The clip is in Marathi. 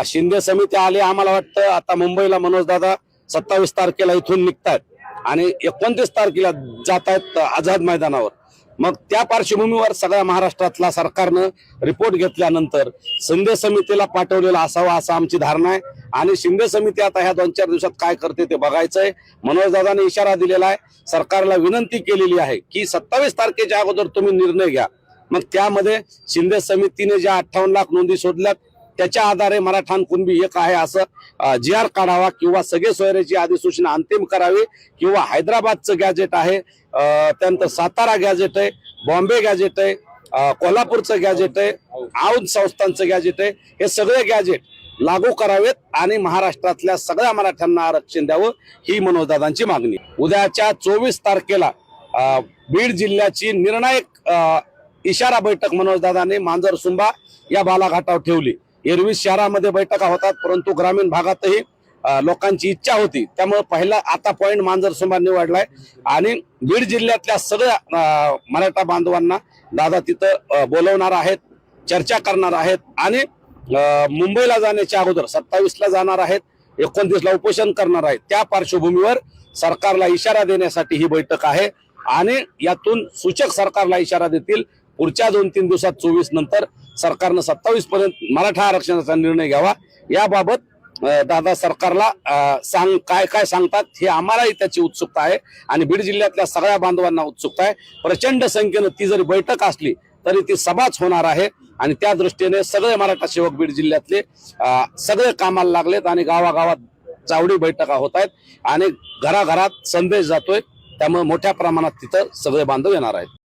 शिंदे समिती आली, आम्हाला वाटतं आता मुंबईला मनोजदादा 27 तारखेला इथून निघतायत आणि 29 तारखेला जात आहेत आझाद मैदानावर। मग त्या पार्श्वभूमीवर सगळ्या महाराष्ट्रातला सरकारनं रिपोर्ट घेतल्यानंतर शिंदे समितीला पाठवलेला असावा असं आमची धारणा आहे। आणि शिंदे समिती आता ह्या 2-4 दिवसात काय करते ते बघायचंय। मनोजदादाने इशारा दिलेला आहे, सरकारला विनंती केलेली आहे की 27 तारखेच्या अगोदर तुम्ही निर्णय घ्या। मग त्यामध्ये शिंदे समितीने ज्या 58 लाख नोंदी शोधल्यात त्याच्या आधारे मराठा कुणबी एक आहे असं जी.आर. काढावा किंवा सगळे सोयऱ्याची अधिसूचना अंतिम करावी किंवा हैदराबादचं गॅजेट आहे, त्यानंतर सातारा गॅजेट आहे, बॉम्बे गॅजेट आहे, कोल्हापूरचं गॅजेट आहे, औंध संस्थांचं गॅजेट आहे, हे सगळे गॅजेट लागू करावेत आणि महाराष्ट्रातल्या सगळ्या मराठ्यांना आरक्षण द्यावं ही मनोजदादांची मागणी। उद्याच्या 24 तारखेला बीड जिल्ह्याची निर्णायक इशारा बैठक मनोजदादांनी मांजरसुंबा या बालाघाटावर ठेवली। एरवी शहरामध्ये बैठका होतात परंतु ग्रामीण भागातही लोकांची इच्छा होती, त्यामुळे पहिला आता पॉइंट मांजरसुंबा निवडलाय आणि बीड जिल्ह्यातल्या सगळ्या मराठा बांधवांना दादा तिथं बोलवणार आहेत, चर्चा करणार आहेत आणि मुंबईला जाण्याच्या अगोदर 27ला जाणार आहेत, 29ला उपोषण करणार आहेत। त्या पार्श्वभूमीवर सरकारला इशारा देण्यासाठी ही बैठक आहे आणि यातून सूचक सरकारला इशारा देतील पुढच्या 2-3 दिवसात 24 नंतर सरकारनं 27 पर्यंत मराठा आरक्षणाचा निर्णय घ्यावा। याबाबत दादा सरकारला काय सांगतात हे आम्हालाही त्याची उत्सुकता आहे आणि बीड जिल्ह्यातल्या सगळ्या बांधवांना उत्सुकता आहे। प्रचंड संख्येनं ती जरी बैठक असली तरी ती सभाच होणार आहे आणि त्या दृष्टीने सगळे मराठा सेवक बीड जिल्ह्यातले सगळे कामाला लागलेत आणि गावागावात चावडी बैठका होत आहेत आणि घराघरात संदेश जातोय, त्यामुळे मोठ्या प्रमाणात तिथं सगळे बांधव येणार आहेत।